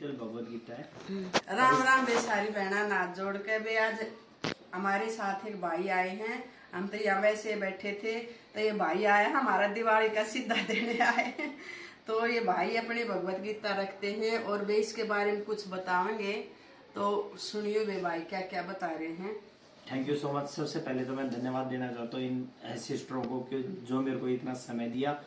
Digital Bhagavad Gita है। राम राम बे सारी बहना नाथ जोड़ के बे आज हमारे साथ एक भाई आए हैं। हम तो यहाँ वैसे बैठे थे तो ये भाई आया हमारा दिवाली का सीधा देने आए हैं। तो ये भाई अपनी भगवत गीता रखते हैं और वे इसके बारे में कुछ बताएंगे। तो सुनियो वे भाई क्या क्या बता रहे हैं। Thank you so much. सबसे पहले तो मैं धन्यवाद देना चाहता हूँ इन सिस्टरों को कि जो मेरे को इतना समय दिया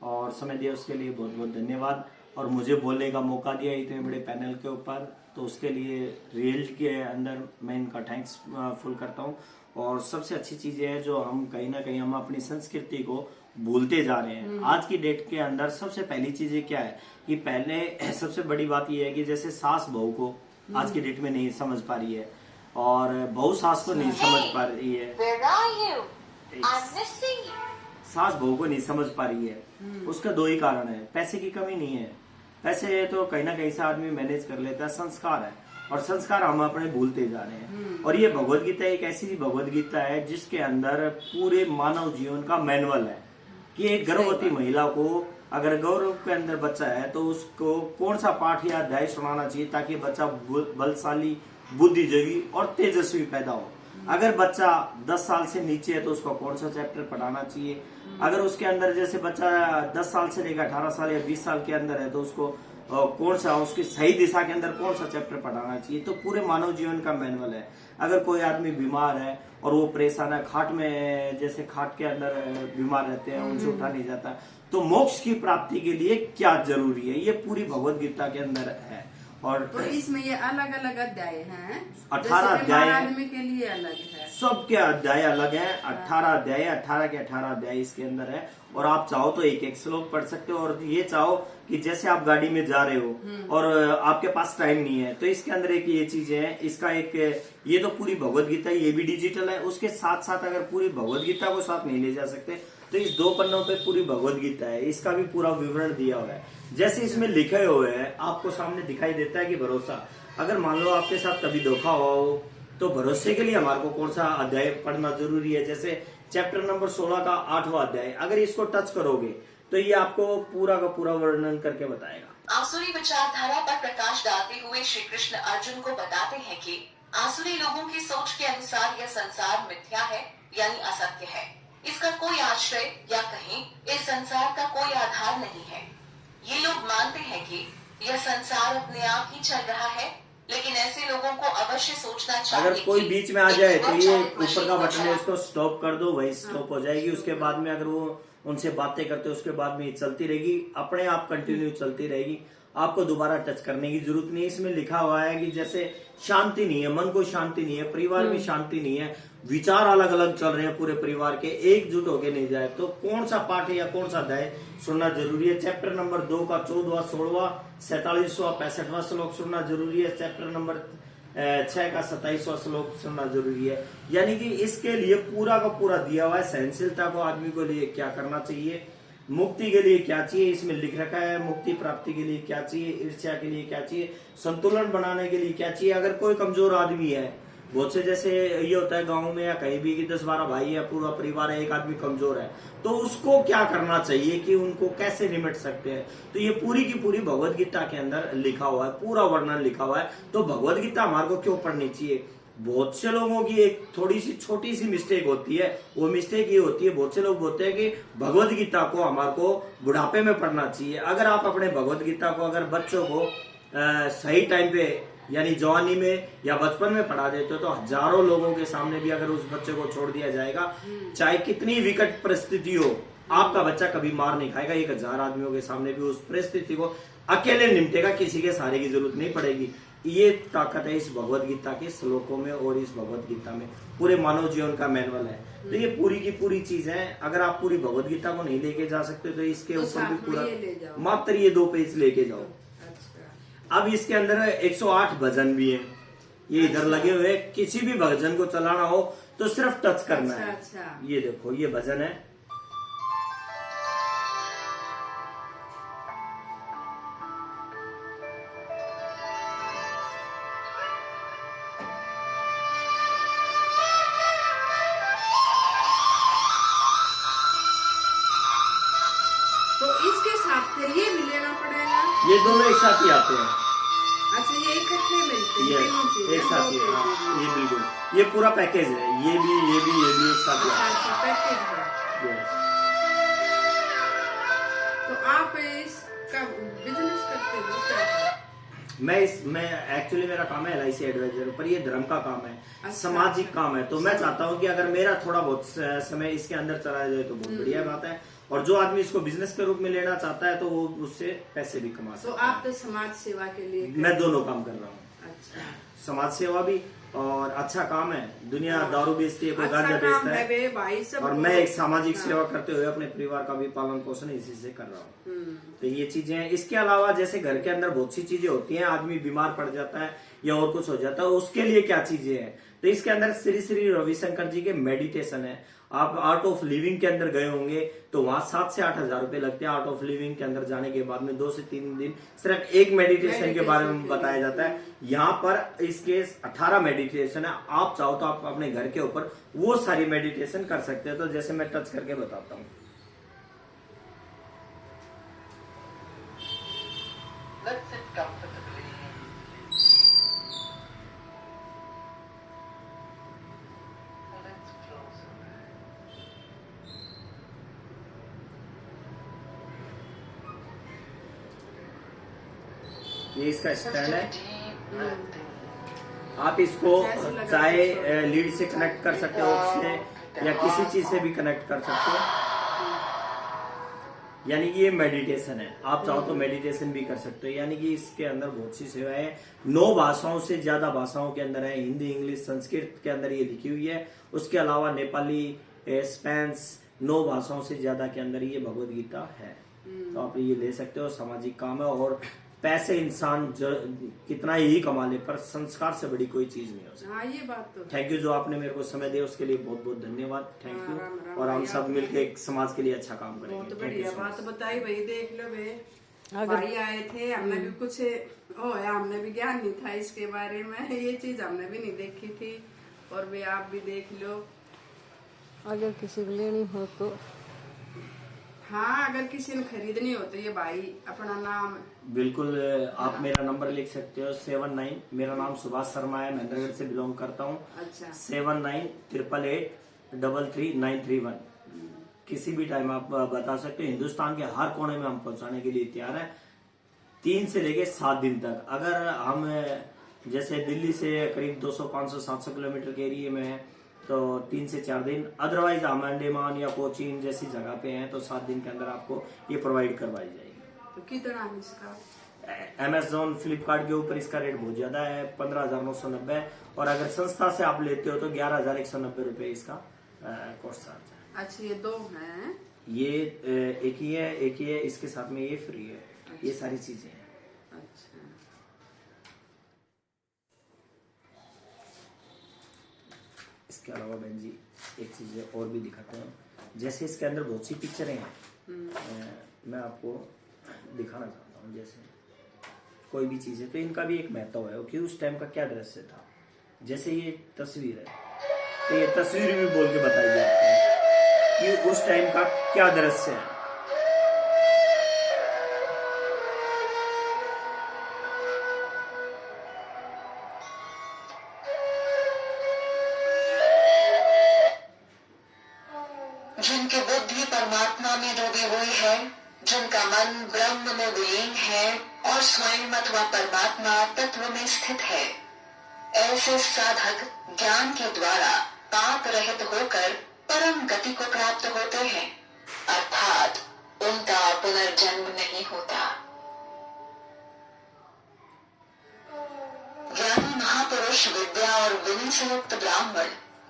और समय दिया उसके लिए बहुत बहुत धन्यवाद। और मुझे बोलने का मौका दिया इतने बड़े पैनल के ऊपर, तो उसके लिए रियल के अंदर मैं इनका थैंक्स फुल करता हूँ। और सबसे अच्छी चीज ये है जो हम कहीं ना कहीं हम अपनी संस्कृति को भूलते जा रहे हैं। आज की डेट के अंदर सबसे पहली चीज क्या है कि पहले सबसे बड़ी बात यह है कि जैसे सास बहू को आज की डेट में नहीं समझ पा रही है और बहू सास को नहीं समझ पा रही है, सास बहू को नहीं समझ पा रही है। उसका दो ही कारण है, पैसे की कमी नहीं है, पैसे तो कहीं ना कहीं से आदमी मैनेज कर लेता है, संस्कार है और संस्कार हम अपने भूलते जा रहे हैं। और ये भगवत गीता एक ऐसी भगवत गीता है जिसके अंदर पूरे मानव जीवन का मैनुअल है कि एक गर्भवती महिला को अगर गौरव के अंदर बच्चा है तो उसको कौन सा पाठ या अध्याय सुनाना चाहिए ताकि बच्चा बलशाली, बुद्धिजीवी और तेजस्वी पैदा हो। अगर बच्चा 10 साल से नीचे है तो उसको कौन सा चैप्टर पढ़ाना चाहिए। अगर उसके अंदर जैसे बच्चा 10 साल से लेकर 18 साल या 20 साल के अंदर है तो उसको कौन सा उसकी सही दिशा के अंदर कौन सा चैप्टर पढ़ाना चाहिए। तो पूरे मानव जीवन का मैनुअल है। अगर कोई आदमी बीमार है और वो परेशान है, खाट में जैसे खाट के अंदर बीमार रहते हैं, उनसे उठा नहीं जाता, तो मोक्ष की प्राप्ति के लिए क्या जरूरी है, ये पूरी भगवत गीता के अंदर है। और तो इसमें ये अलग अलग अध्याय हैं, 18 अध्याय आदमी के लिए अलग है, सबके अध्याय अलग है। 18 अध्याय, 18 के 18 अध्याय इसके अंदर है। और आप चाहो तो एक एक श्लोक पढ़ सकते हो। और ये चाहो कि जैसे आप गाड़ी में जा रहे हो और आपके पास टाइम नहीं है तो इसके अंदर एक ये चीजें है, इसका एक ये तो पूरी भगवत गीता ये भी डिजिटल है। उसके साथ साथ अगर पूरी भगवत गीता को साथ नहीं ले जा सकते तो इस 2 पन्नों पे पूरी भगवत गीता है, इसका भी पूरा विवरण दिया हुआ है। जैसे इसमें लिखे हुए हैं आपको सामने दिखाई देता है कि भरोसा, अगर मान लो आपके साथ कभी धोखा हुआ हो तो भरोसे के लिए हमारे को कौन सा अध्याय पढ़ना जरूरी है। जैसे चैप्टर नंबर 16 का 8वां अध्याय, अगर इसको टच करोगे तो ये आपको पूरा का पूरा वर्णन करके बताएगा। आसुरी विचारधारा पर प्रकाश डालते हुए श्री कृष्ण अर्जुन को बताते हैं कि आसुरी लोगों की सोच के अनुसार यह संसार मिथ्या है यानी असत्य है। इसका कोई आश्रय या कहें इस संसार का कोई आधार नहीं है। ये लोग मानते हैं कि यह संसार अपने आप ही चल रहा है, लेकिन ऐसे लोगों को अवश्य सोचना चाहिए। अगर कोई बीच में आ जाए तो ये ऊपर का बटन है, इसको स्टॉप कर दो, वही स्टॉप हो जाएगी। उसके बाद में अगर वो उनसे बातें करते उसके बाद में ये चलती रहेगी, अपने आप कंटिन्यू चलती रहेगी, आपको दोबारा टच करने की जरूरत नहीं है। इसमें लिखा हुआ है कि जैसे शांति नहीं है, मन को शांति नहीं है, परिवार में शांति नहीं है, विचार अलग अलग चल रहे हैं पूरे परिवार के, एकजुट होके नहीं जाए तो कौन सा पाठ है या कौन सा अध्याय सुनना जरूरी है। चैप्टर नंबर 2 का 14वां, 16वां, 47वां, 65वां श्लोक सुनना जरूरी है। चैप्टर नंबर 6 का 27वां श्लोक सुनना जरूरी है। यानी कि इसके लिए पूरा का पूरा दिया हुआ है। सहनशीलता को आदमी को लिए क्या करना चाहिए, मुक्ति के लिए क्या चाहिए, इसमें लिख रखा है। मुक्ति प्राप्ति के लिए क्या चाहिए, ईर्ष्या के लिए क्या चाहिए, संतुलन बनाने के लिए क्या चाहिए। अगर कोई कमजोर आदमी है, बहुत से जैसे ये होता है गांव में या कहीं भी कि 10-12 भाई है, पूरा परिवार है, एक आदमी कमजोर है, तो उसको क्या करना चाहिए कि उनको कैसे निमट सकते हैं। तो ये पूरी की पूरी भगवत गीता के अंदर लिखा हुआ है, पूरा वर्णन लिखा हुआ है। तो भगवत गीता हमारे को क्यों पढ़नी चाहिए। बहुत से लोगों की एक थोड़ी सी छोटी सी मिस्टेक होती है, वो मिस्टेक ये होती है, बहुत से लोग बोलते हैं कि भगवत गीता को हमारे को बुढ़ापे में पढ़ना चाहिए। अगर आप अपने भगवत गीता को अगर बच्चों को सही टाइम पे यानी जवानी में या बचपन में पढ़ा देते हो तो हजारों लोगों के सामने भी अगर उस बच्चे को छोड़ दिया जाएगा, चाहे कितनी विकट परिस्थिति हो, आपका बच्चा कभी मार नहीं खाएगा। 1000 आदमियों के सामने भी उस परिस्थिति को अकेले निपटेगा, किसी के सहारे की जरूरत नहीं पड़ेगी। ये ताकत है इस भगवत गीता के श्लोकों में और इस भगवत गीता में पूरे मानव जीवन का मैनुअल है। तो ये पूरी की पूरी चीज है। अगर आप पूरी भगवत गीता को नहीं लेके जा सकते तो इसके ऊपर भी पूरा मात्र ये 2 पेज लेके जाओ। अब इसके अंदर 108 भजन भी हैं, ये इधर लगे हुए। किसी भी भजन को चलाना हो तो सिर्फ टच करना है। ये देखो ये भजन है। तो इसके साथ फिर ये भी लेना पड़ेगा। ये दोनों एक साथ ही आते हैं। सकते हैं, ये तीनों चीजें, एक साथ दो ये, के हाँ, लिए। ये बिल्कुल ये पूरा पैकेज है, ये भी एक साथ अच्छा पैकेज है। Yes. तो आप इसका बिजनेस करते हो क्या है? मैं एक्चुअली मेरा काम है LIC एडवाइजर, पर ये धर्म का काम है, अच्छा, सामाजिक अच्छा। काम है। तो मैं चाहता हूँ कि अगर मेरा थोड़ा बहुत समय इसके अंदर चला जाए तो बहुत बढ़िया बात है, और जो आदमी इसको बिजनेस के रूप में लेना चाहता है तो वो उससे पैसे भी कमा तो सकता है। आप तो समाज सेवा के लिए मैं दोनों काम कर रहा हूँ, अच्छा समाज सेवा भी, और अच्छा काम है। दुनिया दारू बेचती है, कोई अच्छा गांजा काम बेचता है है, बे भाई सब, और मैं एक सामाजिक सेवा करते हुए अपने परिवार का भी पालन पोषण इसी से कर रहा हूँ। तो ये चीजें हैं। इसके अलावा जैसे घर के अंदर बहुत सी चीजें होती हैं, आदमी बीमार पड़ जाता है या और कुछ हो जाता है, उसके लिए क्या चीजें हैं, तो इसके अंदर श्री श्री रविशंकर जी के मेडिटेशन है। आप आर्ट ऑफ लिविंग के अंदर गए होंगे तो वहां 7 से 8 हजार रुपए लगते हैं। आर्ट ऑफ लिविंग के अंदर जाने के बाद में 2 से 3 दिन सिर्फ एक मेडिटेशन के बारे में बताया जाता है। यहाँ पर इसके 18 मेडिटेशन है। आप चाहो तो आप अपने घर के ऊपर वो सारी मेडिटेशन कर सकते हैं। तो जैसे मैं टच करके बताता हूँ, Let's sit comfortably. Let's close our eyes. ये इसका Just स्टैंड है। a deep breath in. आप इसको चाहे लीड से कनेक्ट कर सकते हो उससे, या किसी चीज से भी कनेक्ट कर सकते हो। यानी कि ये मेडिटेशन है, आप चाहो तो मेडिटेशन भी कर सकते हो। यानी कि इसके अंदर बहुत सी सेवाएं हैं। 9 भाषाओं से ज्यादा भाषाओं के अंदर है, हिंदी, इंग्लिश, संस्कृत के अंदर ये लिखी हुई है। उसके अलावा नेपाली, स्पेनिश, 9 भाषाओं से ज्यादा के अंदर ये भगवत गीता है। तो आप ये ले सकते हो। सामाजिक काम है, और पैसे इंसान कितना ही कमा ले, पर संस्कार से बड़ी कोई चीज नहीं हो सकती। हाँ ये बात तो थैंक यू, जो आपने मेरे को समय दिया उसके लिए बहुत बहुत धन्यवाद। थैंक हाँ, राम यू, राम और हम भाई, सब मिलकर एक समाज के लिए अच्छा काम बहुत करेंगे। Thank you बढ़िया so बात much. बताई भाई। देख लो बे, भाई आए थे, हमने भी कुछ हमने भी ज्ञान नहीं था इसके बारे में, ये चीज हमने भी नहीं देखी थी, और वे आप भी देख लो। अगर किसी को लेनी हो तो हाँ अगर किसी ने खरीदनी हो तो ये भाई अपना नाम बिल्कुल, आप मेरा नंबर लिख सकते हो 79। मेरा नाम सुभाष शर्मा है, महेंद्रगढ़ से बिलोंग करता हूँ। अच्छा 7988839931। किसी भी टाइम आप बता सकते हो। हिंदुस्तान के हर कोने में हम पहुंचाने के लिए तैयार हैं, 3 से लेके 7 दिन तक। अगर हम जैसे दिल्ली से करीब 200, 500, 700 किलोमीटर के एरिया में है तो 3 से 4 दिन। अदरवाइज हम अंडमान या कोचीन जैसी जगह पे हैं तो 7 दिन के अंदर आपको ये प्रोवाइड करवाई जाएगी। तो कितना है इसका? Amazon, फ्लिपकार्ट के ऊपर इसका रेट बहुत ज्यादा है, 15,990 है। और अगर संस्था से आप लेते हो तो 11,190 रुपए इसका कॉस्ट चार्ज है। अच्छा ये 2 हैं? ये एक ही है, इसके साथ में ये फ्री है। ये सारी चीजें हैं। अच्छा इसके अलावा बहन जी एक चीज और भी दिखाते हैं। जैसे इसके अंदर बहुत सी पिक्चरें हैं, मैं आपको दिखाना चाहता हूँ। जैसे कोई भी चीज है तो इनका भी एक महत्व है कि उस टाइम का क्या दृश्य था। जैसे ये तस्वीर है तो ये तस्वीर भी बोल के बताई जाती है कि उस टाइम का क्या दृश्य है। जिनकी बुद्धि परमात्मा में डूबी हुई है, जिनका मन ब्रह्म में विलीन है और स्वयं अथवा परमात्मा तत्व में स्थित है, ऐसे साधक ज्ञान के द्वारा पाप रहित होकर परम गति को प्राप्त होते हैं, अर्थात उनका पुनर्जन्म नहीं होता। ज्ञानी महापुरुष विद्या और विनय से युक्त ब्राह्मण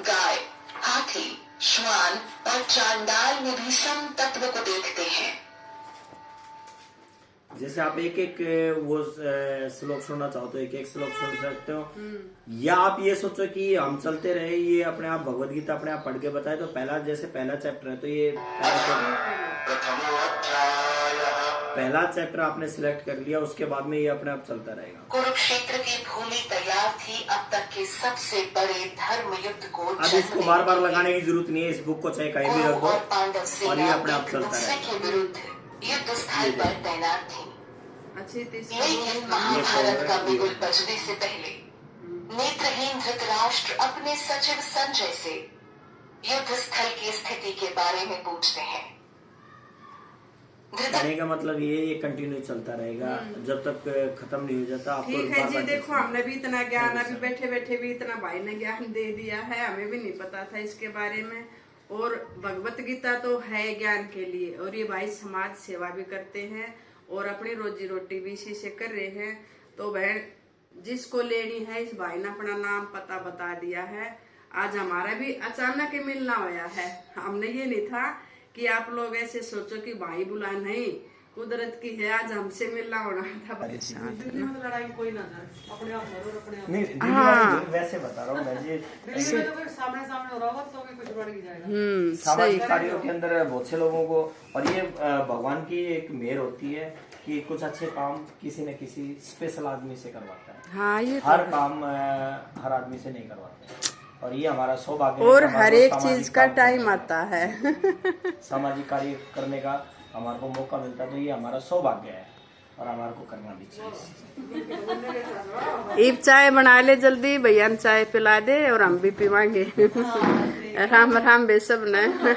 गाय, हाथी, श्वान और चांडाल में भी सम तत्व को देखते हैं। जैसे आप एक एक वो श्लोक सुनना चाहो तो एक एक श्लोक सुन सकते हो, या आप ये सोचो कि हम चलते रहे, ये अपने आप भगवत गीता अपने आप पढ़ के बताए तो पहला चैप्टर है तो ये पहला चैप्टर आपने सिलेक्ट कर लिया, उसके बाद में ये अपने आप चलता रहेगा। कुरुक्षेत्र की भूमि तैयार थी अब तक के सबसे बड़े धर्म युद्ध को। अब इसको बार बार लगाने की जरूरत नहीं है, इस बुक को चाहे कहीं भी रख दो और पांडव और सेना ये अपने आप एक चलता दूसरे रहेगा। के विरुद्ध युद्ध स्थल पर तैनात थी। अच्छे तो लेकिन महाभारत का बिगुल बजने से पहले नेत्रहीन धृतराष्ट्र अपने सचिव संजय से युद्ध स्थल की स्थिति के बारे में पूछते हैं। कहने का मतलब ये कंटिन्यू चलता रहेगा जब तक खत्म नहीं हो जाता। आपको ठीक है जी, बार-बार देखो हमने भी इतना ज्ञान, अभी बैठे बैठे भी इतना भाई ने ज्ञान दे दिया है, हमें भी नहीं पता था इसके बारे में। और भगवत गीता तो है ज्ञान के लिए, और ये भाई समाज सेवा भी करते हैं और अपनी रोजी रोटी भी इसी से कर रहे हैं। तो बहन जिसको लेनी है, इस भाई ने अपना नाम पता बता दिया है। आज हमारा भी अचानक ही मिलना होया है, हमने ये नहीं था कि आप लोग ऐसे सोचो कि भाई बुला, नहीं, कुदरत की है, आज हमसे मिलना होना था। लड़ाई कोई ना अपने आप मरो, अपने आप नहीं हाँ। वैसे बता रहा हूँ मैं जी, तो सामने हो रहा होगा तो भी कुछ बढ़ ही जाएगा। सामाजिक कार्यों के अंदर बहुत से लोगों को, और ये भगवान की एक मेहर होती है कि कुछ अच्छे काम किसी न किसी स्पेशल आदमी से करवाता है। हाँ, ये हर काम हर आदमी से नहीं करवाते, और ये हमारा सौभाग्य है। और हर एक चीज का टाइम आता है। सामाजिक कार्य करने का हमारे को मौका मिलता है, तो ये हमारा सौभाग्य है और हमारे को करना भी चाहिए। ईब चाय बना ले जल्दी, भैया चाय पिला दे और हम भी पीवांगे। राम राम बे सब ने।